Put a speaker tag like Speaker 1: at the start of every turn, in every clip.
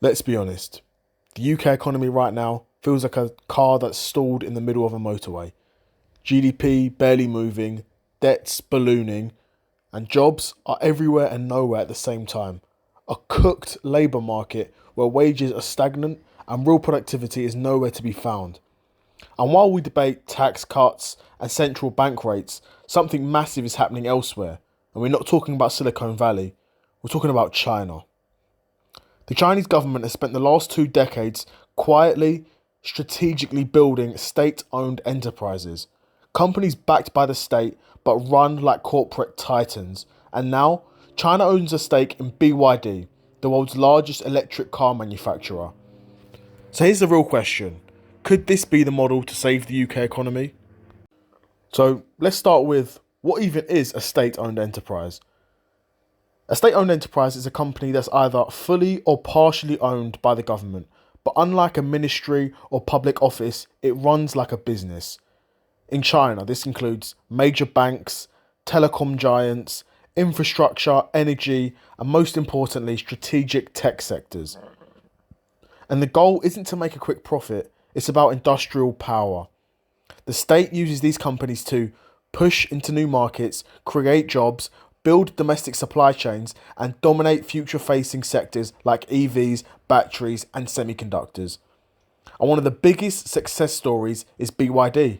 Speaker 1: Let's be honest, the UK economy right now feels like a car that's stalled in the middle of a motorway. GDP barely moving, debts ballooning, and jobs are everywhere and nowhere at the same time. A cooked labour market where wages are stagnant and real productivity is nowhere to be found. And while we debate tax cuts and central bank rates, something massive is happening elsewhere. And we're not talking about Silicon Valley, we're talking about China. The Chinese government has spent the last 2 decades quietly, strategically building state-owned enterprises. Companies backed by the state but run like corporate titans. And now, China owns a stake in BYD, the world's largest electric car manufacturer. So here's the real question. Could this be the model to save the UK economy? So let's start with, what even is a state-owned enterprise? A state-owned enterprise is a company that's either fully or partially owned by the government, but unlike a ministry or public office, it runs like a business. In China, this includes major banks, telecom giants, infrastructure, energy, and most importantly, strategic tech sectors. And the goal isn't to make a quick profit, it's about industrial power. The state uses these companies to push into new markets, create jobs, build domestic supply chains, and dominate future-facing sectors like EVs, batteries, and semiconductors. And one of the biggest success stories is BYD.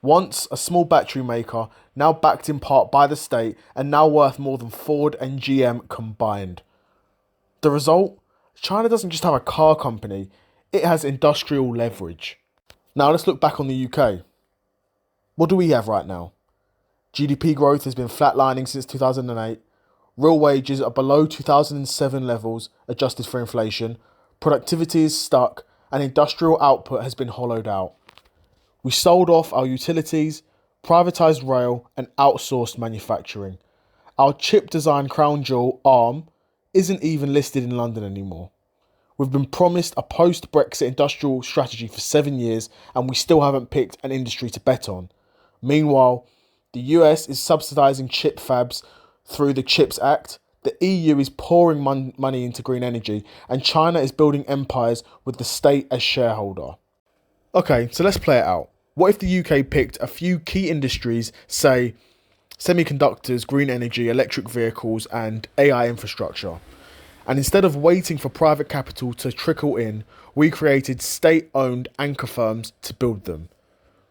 Speaker 1: Once a small battery maker, now backed in part by the state, and now worth more than Ford and GM combined. The result? China doesn't just have a car company, it has industrial leverage. Now let's look back on the UK. What do we have right now? GDP growth has been flatlining since 2008. Real wages are below 2007 levels, adjusted for inflation. Productivity is stuck, and industrial output has been hollowed out. We sold off our utilities, privatised rail, and outsourced manufacturing. Our chip design crown jewel, ARM, isn't even listed in London anymore. We've been promised a post-Brexit industrial strategy for 7 years, and we still haven't picked an industry to bet on. Meanwhile, the US is subsidising chip fabs through the CHIPS Act, the EU is pouring money into green energy, and China is building empires with the state as shareholder. Okay, so let's play it out. What if the UK picked a few key industries, say semiconductors, green energy, electric vehicles, and AI infrastructure? And instead of waiting for private capital to trickle in, we created state-owned anchor firms to build them.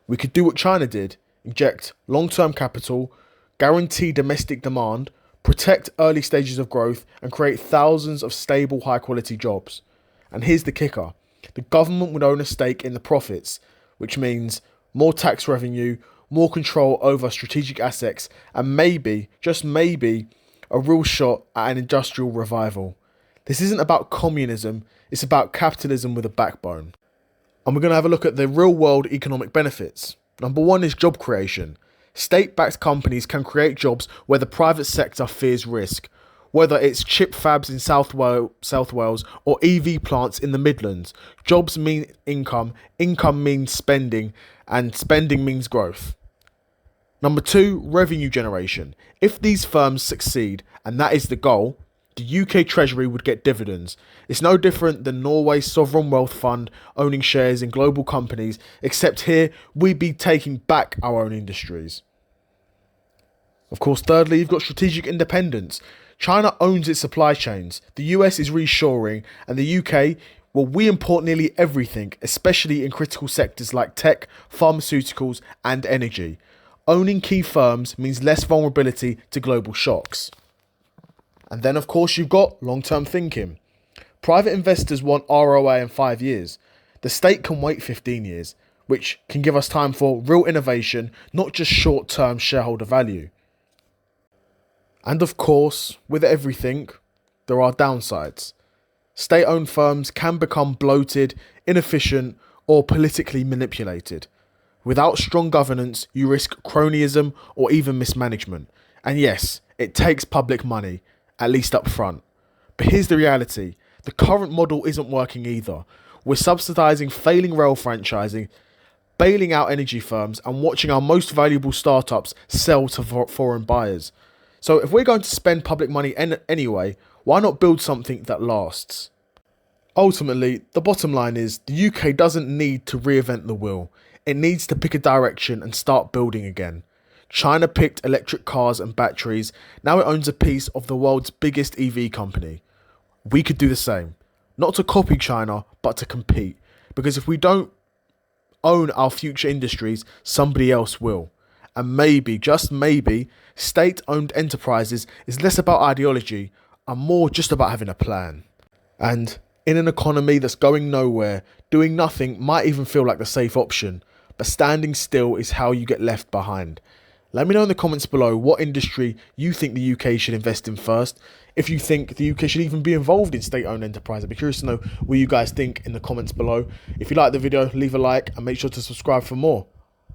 Speaker 1: We could do what China did, inject long-term capital, guarantee domestic demand, protect early stages of growth, and create thousands of stable, high-quality jobs. And here's the kicker. The government would own a stake in the profits, which means more tax revenue, more control over strategic assets, and maybe, just maybe, a real shot at an industrial revival. This isn't about communism, it's about capitalism with a backbone. And we're going to have a look at the real-world economic benefits. Number one is job creation. State-backed companies can create jobs where the private sector fears risk. Whether it's chip fabs in South Wales or EV plants in the Midlands, jobs mean income, income means spending, and spending means growth. Number two, revenue generation. If these firms succeed, and that is the goal, the UK Treasury would get dividends. It's no different than Norway's sovereign wealth fund owning shares in global companies, except here we'd be taking back our own industries. Of course, thirdly, you've got strategic independence. China owns its supply chains, the US is reshoring, and the UK, well, we import nearly everything, especially in critical sectors like tech, pharmaceuticals, and energy. Owning key firms means less vulnerability to global shocks. And then, of course, you've got long-term thinking. Private investors want ROI in 5 years. The state can wait 15 years, which can give us time for real innovation, not just short-term shareholder value. And of course, with everything, there are downsides. State-owned firms can become bloated, inefficient, or politically manipulated. Without strong governance, you risk cronyism or even mismanagement. And yes, it takes public money, at least up front. But here's the reality. The current model isn't working either. We're subsidising failing rail franchising, bailing out energy firms, and watching our most valuable startups sell to foreign buyers. So if we're going to spend public money anyway, why not build something that lasts? Ultimately, the bottom line is the UK doesn't need to reinvent the wheel. It needs to pick a direction and start building again. China picked electric cars and batteries. Now it owns a piece of the world's biggest EV company. We could do the same. Not to copy China, but to compete. Because if we don't own our future industries, somebody else will. And maybe, just maybe, state-owned enterprises is less about ideology and more just about having a plan. And in an economy that's going nowhere, doing nothing might even feel like the safe option, but standing still is how you get left behind. Let me know in the comments below what industry you think the UK should invest in first. If you think the UK should even be involved in state-owned enterprise, I'd be curious to know what you guys think in the comments below. If you like the video, leave a like and make sure to subscribe for more.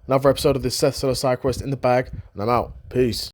Speaker 1: Another episode of this Seth Solo Side Quest in the bag, and I'm out. Peace.